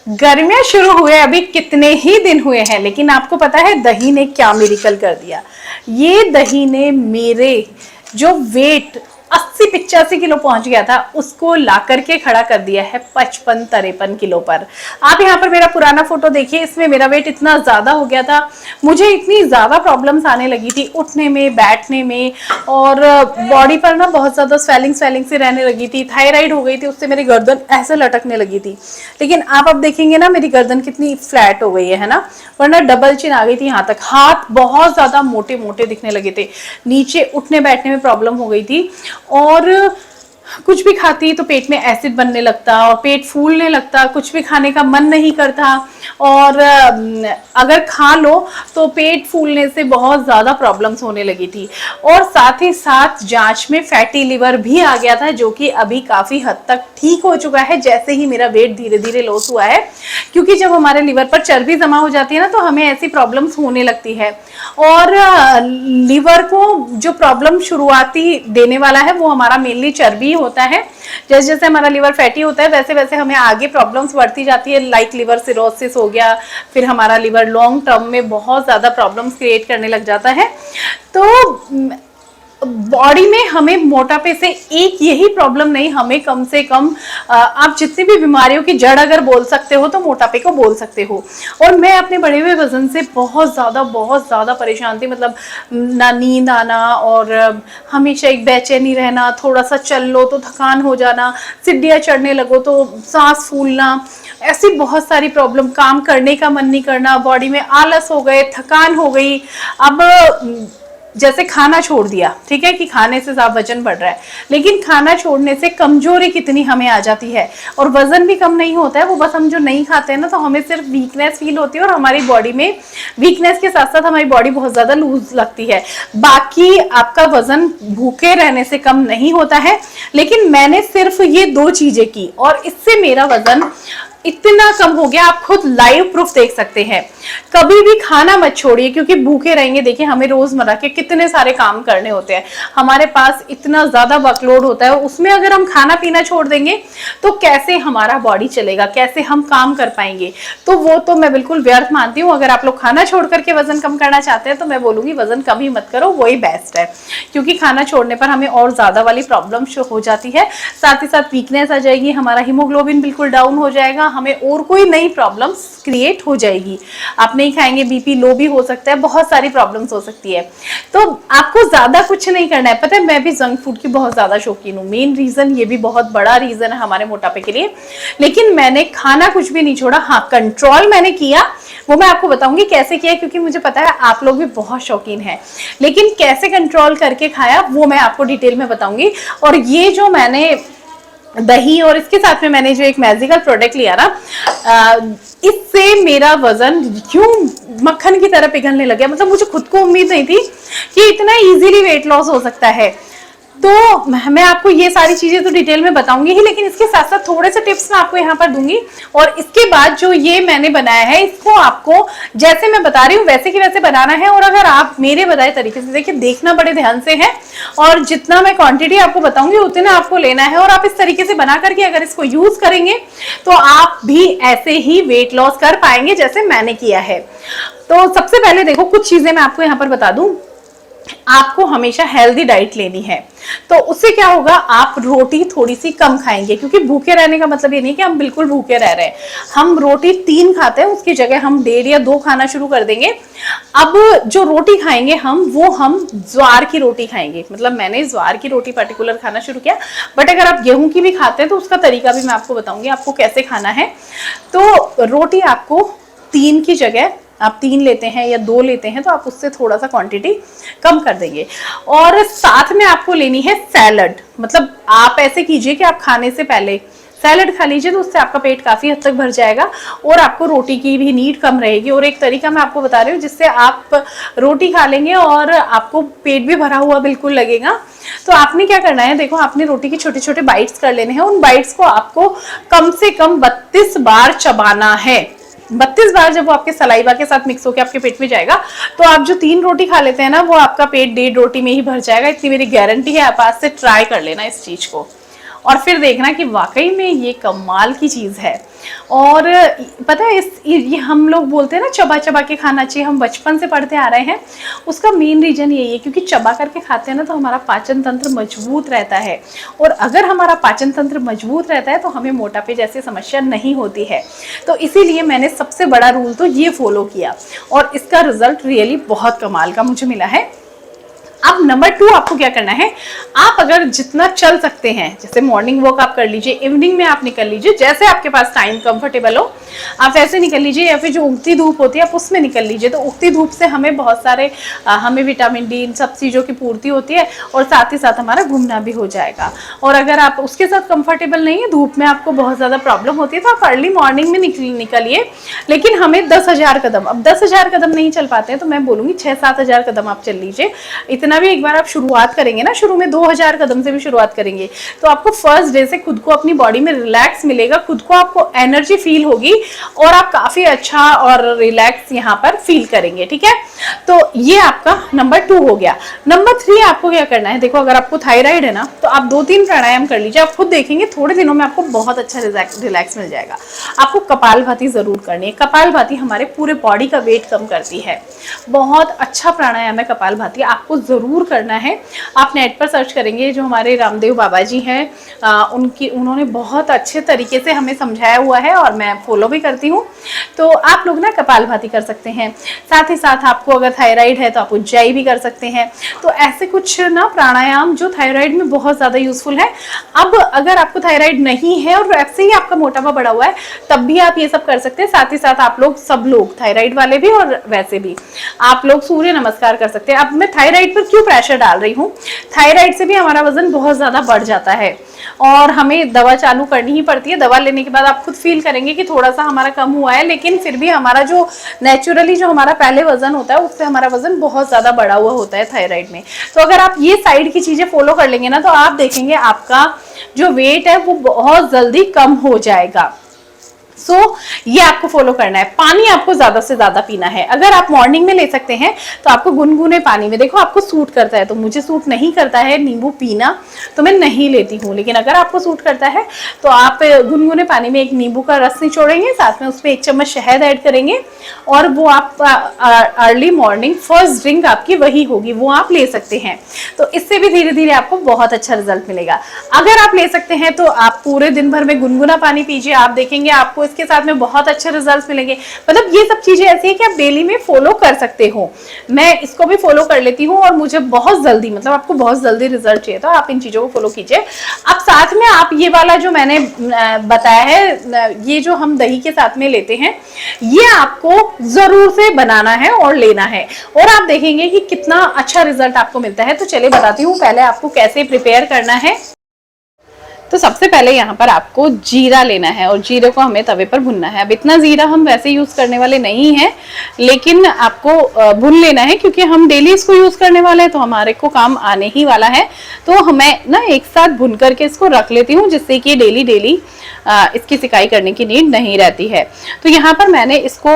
गर्मियां शुरू हुए अभी कितने ही दिन हुए हैं, लेकिन आपको पता है दही ने क्या मिरेकल कर दिया। ये दही ने मेरे जो वेट 80-85 किलो पहुंच गया था उसको ला करके खड़ा कर दिया है 55-53 किलो पर। आप यहाँ पर मेरा पुराना फोटो देखिए, इसमें मेरा वेट इतना ज्यादा हो गया था, मुझे इतनी ज्यादा प्रॉब्लम्स आने लगी थी उठने में, बैठने में, और बॉडी पर ना बहुत ज्यादा स्वेलिंग से रहने लगी थी। थायराइड हो गई थी, उससे मेरी गर्दन ऐसे लटकने लगी थी। लेकिन आप अब देखेंगे ना मेरी गर्दन कितनी फ्लैट हो गई है ना, वरना डबल चिन आ गई थी यहाँ तक। हाथ बहुत ज्यादा मोटे मोटे दिखने लगे थे, नीचे उठने बैठने में प्रॉब्लम हो गई थी, और कुछ भी खाती तो पेट में एसिड बनने लगता और पेट फूलने लगता, कुछ भी खाने का मन नहीं करता, और अगर खा लो तो पेट फूलने से बहुत ज़्यादा प्रॉब्लम्स होने लगी थी। और साथ ही साथ जांच में फैटी लिवर भी आ गया था, जो कि अभी काफ़ी हद तक ठीक हो चुका है जैसे ही मेरा वेट धीरे धीरे लॉस हुआ है। क्योंकि जब हमारे लिवर पर चर्बी जमा हो जाती है ना तो हमें ऐसी प्रॉब्लम्स होने लगती है। और लिवर को जो प्रॉब्लम शुरुआती देने वाला है वो हमारा मेनली चर्बी होता है। जैसे जैसे हमारा लिवर फैटी होता है वैसे वैसे हमें आगे प्रॉब्लम्स बढ़ती जाती है, लाइक लिवर सिरोसिस हो गया, फिर हमारा लिवर लॉन्ग टर्म में बहुत ज़्यादा प्रॉब्लम्स क्रिएट करने लग जाता है। तो बॉडी में हमें मोटापे से एक यही प्रॉब्लम नहीं, हमें कम से कम आप जितनी भी बीमारियों की जड़ अगर बोल सकते हो तो मोटापे को बोल सकते हो। और मैं अपने बढ़े हुए वजन से बहुत ज़्यादा परेशान थी। मतलब ना नींद आना, और हमेशा एक बेचैनी रहना, थोड़ा सा चल लो तो थकान हो जाना, सीढ़ियाँ चढ़ने लगो तो सांस फूलना, ऐसी बहुत सारी प्रॉब्लम, काम करने का मन नहीं करना, बॉडी में आलस हो गए, थकान हो गई। अब जैसे खाना छोड़ दिया, ठीक है कि खाने से ज्यादा वजन बढ़ रहा है, लेकिन खाना छोड़ने से कमजोरी कितनी हमें आ जाती है, और वजन भी कम नहीं होता है। वो बस हम जो नहीं खाते हैं ना तो हमें सिर्फ वीकनेस फील होती है, और हमारी बॉडी में वीकनेस के साथ साथ हमारी बॉडी बहुत ज्यादा लूज लगती है। बाकी आपका वजन भूखे रहने से कम नहीं होता है, लेकिन मैंने सिर्फ ये 2 चीजें की और इससे मेरा वजन इतना कम हो गया। आप खुद लाइव प्रूफ देख सकते हैं। कभी भी खाना मत छोड़िए, क्योंकि भूखे रहेंगे, देखिए हमें रोजमर्रा के कितने सारे काम करने होते हैं, हमारे पास इतना ज्यादा वर्कलोड होता है, उसमें अगर हम खाना पीना छोड़ देंगे तो कैसे हमारा बॉडी चलेगा, कैसे हम काम कर पाएंगे। तो वो तो मैं बिल्कुल व्यर्थ मानती हूँ। अगर आप लोग खाना छोड़ करके वजन कम करना चाहते हैं तो मैं बोलूंगी वजन कम ही मत करो, वही बेस्ट है। क्योंकि खाना छोड़ने पर हमें और ज्यादा वाली प्रॉब्लम हो जाती है, साथ ही साथ वीकनेस आ जाएगी, हमारा हीमोग्लोबिन बिल्कुल डाउन हो जाएगा, हमें और कोई नई प्रॉब्लम्स क्रिएट हो जाएगी। आप नहीं खाएंगे, बीपी लो भी हो सकता है, बहुत सारी प्रॉब्लम्स हो सकती है। तो आपको ज्यादा कुछ नहीं करना है। पता है मैं भी जंक फूड की बहुत ज्यादा शौकीन हूँ, मेन रीजन ये भी बहुत बड़ा रीजन है हमारे मोटापे के लिए। लेकिन मैंने खाना कुछ भी नहीं छोड़ा, हाँ कंट्रोल मैंने किया, वो मैं आपको बताऊंगी कैसे किया, क्योंकि मुझे पता है आप लोग भी बहुत शौकीन हैं। लेकिन कैसे कंट्रोल करके खाया वो मैं आपको डिटेल में बताऊंगी। और ये जो मैंने दही और इसके साथ में मैंने जो एक मैजिकल प्रोडक्ट लिया ना, इससे मेरा वजन क्यों मक्खन की तरह पिघलने लगा। मतलब मुझे खुद को उम्मीद नहीं थी कि इतना इजीली वेट लॉस हो सकता है। तो मैं आपको ये सारी चीजें तो डिटेल में बताऊंगी ही, लेकिन इसके साथ साथ थोड़े से टिप्स मैं आपको यहाँ पर दूंगी। और इसके बाद जो ये मैंने बनाया है इसको आपको जैसे मैं बता रही हूँ वैसे की वैसे बनाना है। और अगर आप मेरे बताए तरीके से देखिए, देखना बड़े ध्यान से है, और जितना मैं क्वांटिटी आपको बताऊंगी उतना आपको लेना है। और आप इस तरीके से बना करके अगर इसको यूज करेंगे तो आप भी ऐसे ही वेट लॉस कर पाएंगे जैसे मैंने किया है। तो सबसे पहले देखो कुछ चीजें मैं आपको यहाँ पर बता दूं। आपको हमेशा हेल्दी डाइट लेनी है, तो उससे क्या होगा, आप रोटी थोड़ी सी कम खाएंगे। क्योंकि भूखे रहने का मतलब ये नहीं कि हम बिल्कुल भूखे रह रहे हैं, हम रोटी 3 खाते हैं उसकी जगह हम 1.5 या 2 खाना शुरू कर देंगे। अब जो रोटी खाएंगे हम ज्वार की रोटी खाएंगे। मतलब मैंने ज्वार की रोटी पर्टिकुलर खाना शुरू किया, बट अगर आप गेहूं की भी खाते हैं तो उसका तरीका भी मैं आपको बताऊंगी आपको कैसे खाना है। तो रोटी आपको 3 की जगह आप 3 लेते हैं या 2 लेते हैं तो आप उससे थोड़ा सा क्वांटिटी कम कर देंगे। और साथ में आपको लेनी है सैलड। मतलब आप ऐसे कीजिए कि आप खाने से पहले सैलड खा लीजिए, तो उससे आपका पेट काफी हद तक भर जाएगा और आपको रोटी की भी नीड कम रहेगी। और एक तरीका मैं आपको बता रही हूँ जिससे आप रोटी खा लेंगे और आपको पेट भी भरा हुआ बिल्कुल लगेगा। तो आपने क्या करना है, देखो आपने रोटी के छोटे छोटे बाइट्स कर लेने हैं। उन बाइट्स को आपको कम से कम 32 बार चबाना है। 32 बार जब वो आपके सलाइवा के साथ मिक्स होकर आपके पेट में जाएगा तो आप जो 3 रोटी खा लेते हैं ना, वो आपका पेट 1.5 रोटी में ही भर जाएगा। इतनी मेरी गारंटी है। आप आज से ट्राई कर लेना इस चीज को और फिर देखना कि वाकई में ये कमाल की चीज है। और पता है ये हम लोग बोलते हैं ना चबा चबा के खाना चाहिए, हम बचपन से पढ़ते आ रहे हैं। उसका मेन रीजन यही है क्योंकि चबा करके खाते हैं ना तो हमारा पाचन तंत्र मजबूत रहता है, और अगर हमारा पाचन तंत्र मजबूत रहता है तो हमें मोटापे जैसी समस्या नहीं होती है। तो इसीलिए मैंने सबसे बड़ा रूल तो ये फॉलो किया और इसका रिजल्ट रियली बहुत कमाल का मुझे मिला है। अब नंबर 2 आपको क्या करना है, आप अगर जितना चल सकते हैं, जैसे मॉर्निंग वॉक आप कर लीजिए, इवनिंग में आप निकल लीजिए, जैसे आपके पास टाइम कंफर्टेबल हो आप वैसे निकल लीजिए, या फिर जो उगती धूप होती है आप उसमें निकल लीजिए। तो उगती धूप से हमें बहुत सारे हमें विटामिन डी इन सब चीज़ों की पूर्ति होती है और साथ ही साथ हमारा घूमना भी हो जाएगा। और अगर आप उसके साथ कंफर्टेबल नहीं है, धूप में आपको बहुत ज़्यादा प्रॉब्लम होती है, तो आप अर्ली मॉर्निंग में निकलिए। लेकिन हमें 10,000 कदम, अब 10,000 कदम नहीं चल पाते हैं तो मैं बोलूँगी 6-7 हज़ार कदम आप चल लीजिए। इतना भी एक बार आप शुरुआत करेंगे ना, शुरू में 2000 कदम से भी शुरुआत करेंगे तो आपको फर्स्ट डे से खुद को अपनी बॉडी में रिलैक्स मिलेगा, खुद को आपको एनर्जी फील होगी और आप काफी अच्छा और रिलैक्स यहाँ पर फील करेंगे। ठीक है, तो ये आपका नंबर 2 हो गया। नंबर 3 आपको क्या करना है, देखो अगर आपको थायराइड है ना तो आप 2-3 प्राणायाम कर लीजिए, आप खुद देखेंगे थोड़े दिनों में आपको बहुत अच्छा रिलैक्स मिल जाएगा। आपको कपालभाति जरूर करनी है। कपालभाति हमारे पूरे बॉडी का वेट कम करती है, बहुत अच्छा प्राणायाम है कपालभाति, आपको जरूर करना है। आप नेट पर सर्च करेंगे, जो हमारे रामदेव बाबा जी हैं उन्होंने बहुत अच्छे तरीके से हमें समझाया हुआ है और मैं फॉलो भी करती हूँ। तो आप लोग ना कपालभाति कर सकते हैं। साथ ही साथ आपको अगर थायराइड है तो आप उज्जाई भी कर सकते हैं। तो ऐसे कुछ ना प्राणायाम जो थायराइड में बहुत ज़्यादा यूजफुल है। अब अगर आपको थायराइड नहीं है और वैसे ही आपका मोटापा बढ़ा हुआ है तब भी आप ये सब कर सकते हैं। साथ ही साथ आप लोग सब लोग, थायराइड वाले भी और वैसे भी, आप लोग सूर्य नमस्कार कर सकते हैं। अब मैं थायराइड पर क्यों प्रेशर डाल रही हूँ, थायराइड से भी हमारा वजन बहुत ज़्यादा बढ़ जाता है और हमें दवा चालू करनी ही पड़ती है। दवा लेने के बाद आप खुद फील करेंगे कि थोड़ा सा हमारा कम हुआ है, लेकिन फिर भी हमारा जो नेचुरली जो हमारा पहले वजन होता है उससे हमारा वजन बहुत ज़्यादा बढ़ा हुआ होता है थायराइड में। तो अगर आप ये साइड की चीज़ें फॉलो कर लेंगे ना तो आप देखेंगे आपका जो वेट है वो बहुत जल्दी कम हो जाएगा। ये आपको फॉलो करना है। पानी आपको ज्यादा से ज्यादा पीना है। अगर आप मॉर्निंग में ले सकते हैं तो आपको गुनगुने पानी में, देखो आपको सूट करता है, तो मुझे सूट नहीं करता है नींबू पीना तो मैं नहीं लेती हूँ, लेकिन अगर आपको सूट करता है तो आप गुनगुने पानी में एक नींबू का रस निचोड़ेंगे, साथ में उस पर 1 चम्मच शहद ऐड करेंगे और वो आप अर्ली मॉर्निंग फर्स्ट ड्रिंक आपकी वही होगी, वो आप ले सकते हैं। तो इससे भी धीरे धीरे आपको बहुत अच्छा रिजल्ट मिलेगा। अगर आप ले सकते हैं तो आप पूरे दिन भर में गुनगुना पानी पीजिए, आप देखेंगे आपको इसके साथ में बहुत अच्छे रिजल्ट्स मिलेंगे। मतलब ये सब चीजें ऐसी है कि आप डेली में फॉलो कर सकते हो। मैं इसको भी फॉलो कर लेती हूँ और मुझे बहुत जल्दी, मतलब आपको बहुत जल्दी रिजल्ट चाहिए तो आप इन चीजों को फॉलो कीजिए। अब साथ में आप ये वाला जो मैंने बताया है, ये जो हम दही के साथ में लेते हैं, ये आपको जरूर से बनाना है और लेना है और आप देखेंगे कि कितना अच्छा रिजल्ट आपको मिलता है। तो चलिए बताती हूँ पहले आपको कैसे प्रिपेयर करना है। तो सबसे पहले यहाँ पर आपको जीरा लेना है और जीरे को हमें तवे पर भुनना है। अब इतना जीरा हम वैसे यूज करने वाले नहीं हैं, लेकिन आपको भुन लेना है क्योंकि हम डेली इसको यूज करने वाले हैं तो हमारे को काम आने ही वाला है। तो हमें ना एक साथ भुन करके इसको रख लेती हूँ जिससे कि डेली इसकी सिकाई करने की नीड नहीं रहती है। तो यहाँ पर मैंने इसको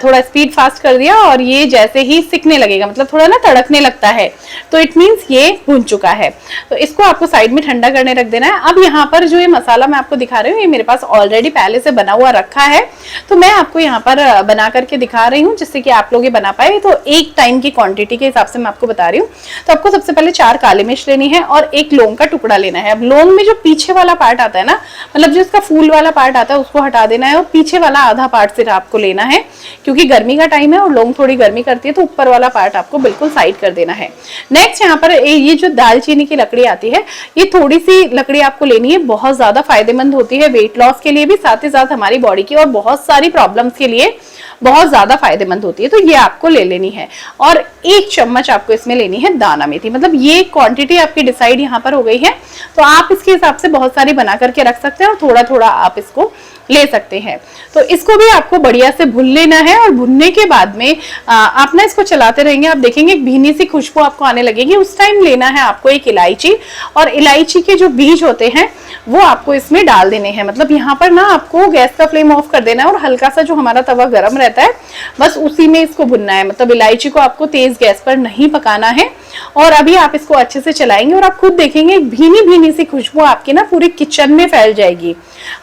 थोड़ा स्पीड फास्ट कर दिया और ये जैसे ही सिकने लगेगा, मतलब थोड़ा ना तड़कने लगता है, तो इट मीन्स ये भुन चुका है। तो इसको आपको साइड में ठंडा करने रख देना है। अब यहाँ पर जो ये मसाला मैं आपको दिखा रही हूँ ये मेरे पास ऑलरेडी पहले से बना हुआ रखा है, तो मैं आपको यहाँ पर बना करके दिखा रही हूँ जिससे कि आप लोग ये बना पाए। तो एक टाइम की क्वांटिटी के हिसाब से मैं आपको बता रही हूँ। तो आपको सबसे पहले 4 काली मिर्च लेनी है और 1 लौंग का टुकड़ा लेना है। अब लौंग में जो पीछे वाला पार्ट आता है ना, मतलब जो इसका फूल वाला पार्ट आता है उसको हटा देना है और पीछे वाला आधा पार्ट सिर्फ आपको लेना है, क्योंकि गर्मी का टाइम है और लौंग थोड़ी गर्मी करती है, तो ऊपर वाला पार्ट आपको बिल्कुल साइड कर देना है। नेक्स्ट यहाँ पर ये जो दालचीनी की लकड़ी आती है, ये थोड़ी सी लकड़ी आपको लेनी है, बहुत ज्यादा फायदेमंद होती है वेट लॉस के लिए भी, साथ ही साथ हमारी बॉडी की और बहुत सारी प्रॉब्लम्स के लिए बहुत ज्यादा फायदेमंद होती है। तो ये आपको ले लेनी है और 1 चम्मच आपको इसमें लेनी है दाना मेथी। मतलब ये क्वांटिटी आपकी डिसाइड यहाँ पर हो गई है, तो आप इसके हिसाब से बहुत सारी बना करके रख सकते हैं और थोड़ा थोड़ा आप इसको ले सकते हैं। तो इसको भी आपको बढ़िया से भून लेना है और भुनने के बाद में आप ना इसको चलाते रहेंगे, आप देखेंगे एक भीनी सी खुशबू आपको आने लगेगी। उस टाइम लेना है आपको एक इलायची, और इलायची के जो बीज होते हैं वो आपको इसमें डाल देने हैं। मतलब यहाँ पर ना आपको गैस का फ्लेम ऑफ कर देना है और हल्का सा जो हमारा तवा गर्म रहता है बस उसी में इसको भुनना है। मतलब इलायची को आपको तेज गैस पर नहीं पकाना है और अभी आप इसको अच्छे से चलाएंगे और आप खुद देखेंगे भीनी भीनी सी खुशबू आपकी ना पूरी किचन में फैल जाएगी,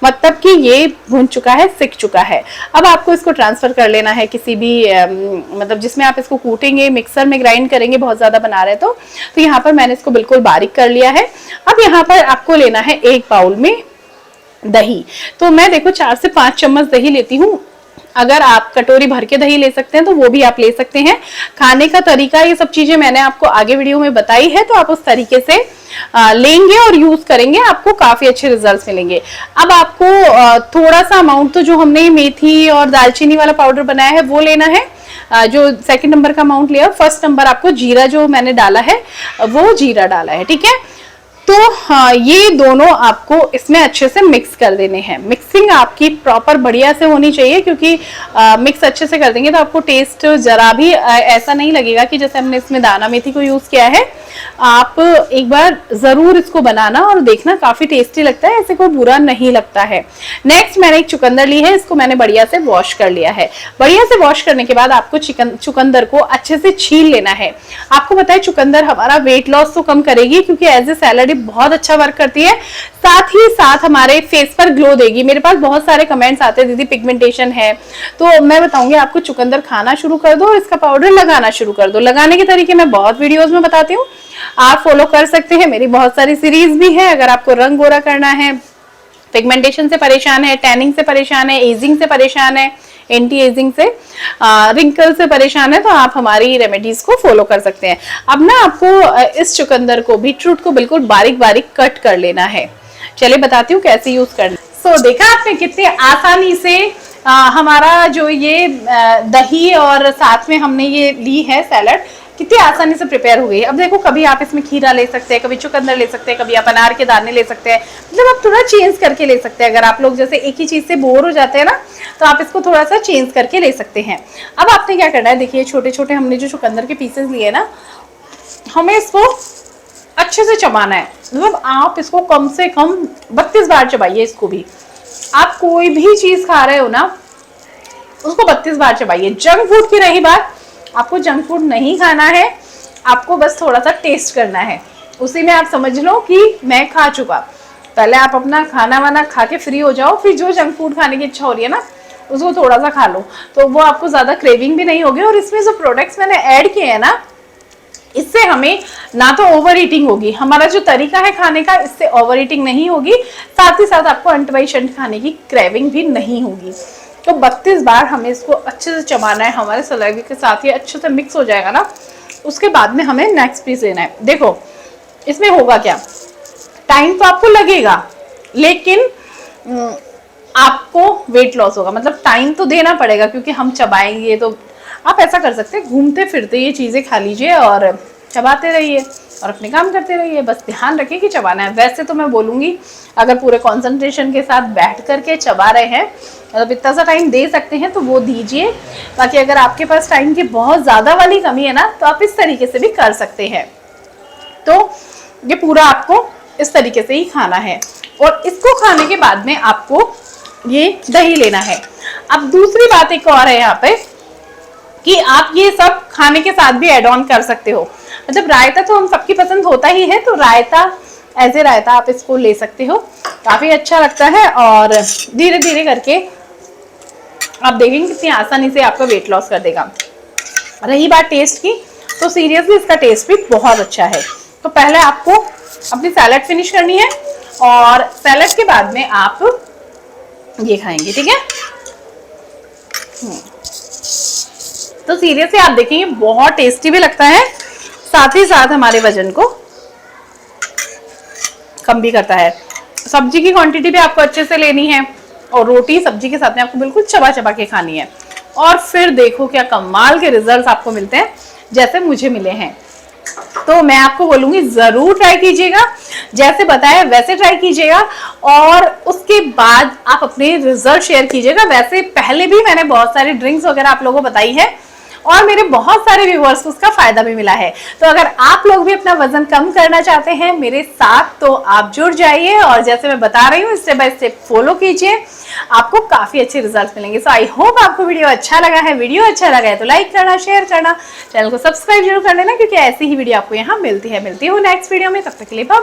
मतलब कि ये भुन चुका है, सिक चुका है। अब आपको इसको ट्रांसफर कर लेना है किसी भी मतलब जिसमें आप इसको कूटेंगे, मिक्सर में ग्राइंड करेंगे, बहुत ज्यादा बना रहे तो यहाँ पर मैंने इसको बिल्कुल बारीक कर लिया है। अब यहाँ पर आपको लेना है एक बाउल में दही। तो मैं देखो 4 से 5 चम्मच दही लेती हूँ। अगर आप कटोरी भर के दही ले सकते हैं तो वो भी आप ले सकते हैं। खाने का तरीका ये सब चीजें मैंने आपको आगे वीडियो में बताई है, तो आप उस तरीके से लेंगे और यूज करेंगे, आपको काफी अच्छे रिजल्ट्स मिलेंगे। अब आपको थोड़ा सा अमाउंट तो जो हमने मेथी और दालचीनी वाला पाउडर बनाया है वो लेना है, जो सेकंड नंबर का अमाउंट लिया। फर्स्ट नंबर आपको जीरा जो मैंने डाला है वो जीरा डाला है, ठीक है। तो हाँ, ये दोनों आपको इसमें अच्छे से मिक्स कर देने हैं। मिक्सिंग आपकी प्रॉपर बढ़िया से होनी चाहिए, क्योंकि मिक्स अच्छे से कर देंगे तो आपको टेस्ट जरा भी ऐसा नहीं लगेगा कि जैसे हमने इसमें दाना मेथी को यूज किया है। आप एक बार जरूर इसको बनाना और देखना, काफी टेस्टी लगता है, ऐसे कोई बुरा नहीं लगता है। नेक्स्ट मैंने एक चुकंदर ली है, इसको मैंने बढ़िया से वॉश कर लिया है। बढ़िया से वॉश करने के बाद आपको चुकंदर को अच्छे से छील लेना है। आपको पता है चुकंदर हमारा वेट लॉस तो कम करेगी, क्योंकि एज ए सैलड बहुत अच्छा वर्क करती है, साथ ही साथ हमारे फेस पर ग्लो देगी। मेरे पास बहुत सारे कमेंट्स आते हैं दीदी पिगमेंटेशन है, तो मैं बताऊंगी आपको चुकंदर खाना शुरू कर दो और इसका पाउडर लगाना शुरू कर दो। लगाने के तरीके मैं बहुत वीडियोस में बताती हूँ, आप फॉलो कर सकते हैं। मेरी बहुत सारी सीरीज भी है। अगर आपको रंग गोरा करना है, पिगमेंटेशन से परेशान है, टैनिंग से परेशान है, एजिंग से परेशान है, एंटी एजिंग से, रिंकल से परेशान है, तो आप हमारी रेमेडीज को फॉलो कर सकते हैं। अब ना आपको इस चुकंदर को, बीटरूट को बिल्कुल बारीक बारीक कट कर लेना है। चलिए बताती हूँ कैसे यूज करना। सो देखा आपने कितने आसानी से हमारा जो ये दही और साथ में हमने ये ली है सैलड, कितनी आसानी से प्रिपेयर हो गई। अब देखो, कभी आप इसमें खीरा ले सकते हैं, कभी चुकंदर ले सकते हैं, कभी आप अनार के दाने ले सकते हैं, मतलब आप थोड़ा चेंज करके ले सकते हैं। अगर आप लोग जैसे एक ही चीज से बोर हो जाते हैं ना, तो आप इसको थोड़ा सा चेंज करके ले सकते हैं। अब आपने क्या करना है, देखिए छोटे छोटे हमने जो चुकंदर के पीसेस लिए ना, हमें इसको अच्छे से चबाना है। मतलब आप इसको कम से कम 32 बार चबाइए। इसको भी आप कोई भी चीज खा रहे हो ना, उसको 32 बार चबाइए। जंक फूड की रही बात, आपको जंक फूड नहीं खाना है, आपको बस थोड़ा सा टेस्ट करना है। उसी में आप समझ लो कि मैं खा चुका। पहले आप अपना खाना वाना खा के फ्री हो जाओ, फिर जो जंक फूड खाने की इच्छा हो रही है ना, उसको थोड़ा सा खा लो, तो वो आपको ज्यादा क्रेविंग भी नहीं होगी। और इसमें जो प्रोडक्ट्स मैंने ऐड किए हैं ना, इससे हमें ना तो ओवर ईटिंग होगी, हमारा जो तरीका है खाने का, इससे ओवर ईटिंग नहीं होगी, साथ ही साथ आपको अंट खाने की क्रेविंग भी नहीं होगी। तो 32 बार हमें इसको अच्छे से चबाना है, हमारे सलाइवे के साथ ये अच्छे से मिक्स हो जाएगा ना, उसके बाद में हमें नेक्स्ट पीस लेना है। देखो इसमें होगा क्या, टाइम तो आपको लगेगा, लेकिन आपको वेट लॉस होगा। मतलब टाइम तो देना पड़ेगा, क्योंकि हम चबाएंगे। तो आप ऐसा कर सकते हैं, घूमते फिरते ये चीजें खा लीजिए और चबाते रहिए और अपने काम करते रहिए। बस ध्यान रखिए कि चबाना है। वैसे तो मैं बोलूंगी, अगर पूरे कंसंट्रेशन के साथ बैठ करके चबा रहे हैं, मतलब इतना सा टाइम दे सकते हैं तो वो दीजिए। बाकी अगर आपके पास टाइम की बहुत ज्यादा वाली कमी है ना, तो आप इस तरीके से भी कर सकते हैं। तो ये पूरा आपको इस तरीके से ही खाना है। और इसको खाने के बाद में आपको ये दही लेना है। अब दूसरी बात एक और है यहाँ पे, कि आप ये सब खाने के साथ भी ऐड ऑन कर सकते हो। मतलब रायता तो हम सबकी पसंद होता ही है, तो रायता एज ए रायता आप इसको ले सकते हो, काफी अच्छा लगता है। और धीरे धीरे करके आप देखेंगे कितनी आसानी से आपका वेट लॉस कर देगा। रही बात टेस्ट की, तो सीरियसली इसका टेस्ट भी बहुत अच्छा है। तो पहले आपको अपनी सैलड फिनिश करनी है, और सैलड के बाद में आप ये खाएंगे, ठीक है। तो सीरियसली आप देखेंगे बहुत टेस्टी भी लगता है, साथ ही साथ हमारे वजन को कम भी करता है। सब्जी की क्वांटिटी भी आपको अच्छे से लेनी है, और रोटी सब्जी के साथ में आपको बिल्कुल चबा चबा के खानी है। और फिर देखो क्या कमाल के रिजल्ट्स आपको मिलते हैं, जैसे मुझे मिले हैं। तो मैं आपको बोलूंगी जरूर ट्राई कीजिएगा, जैसे बताया वैसे ट्राई कीजिएगा, और उसके बाद आप अपने रिजल्ट शेयर कीजिएगा। वैसे पहले भी मैंने बहुत सारी ड्रिंक्स वगैरह आप लोगों को बताई है, और मेरे बहुत सारे व्यूअर्स को उसका फायदा भी मिला है। तो अगर आप लोग भी अपना वजन कम करना चाहते हैं मेरे साथ तो आप जुड़ जाइए और जैसे मैं बता रही हूँ स्टेप बाय स्टेप फॉलो कीजिए, आपको काफी अच्छे रिजल्ट मिलेंगे। सो आई होप आपको वीडियो अच्छा लगा है। वीडियो अच्छा लगा है तो लाइक करना, शेयर करना, चैनल को सब्सक्राइब जरूर कर लेना, क्योंकि ऐसी ही वीडियो आपको यहाँ मिलती है। मिलती हूँ नेक्स्ट वीडियो में, तब तक के लिए बाय।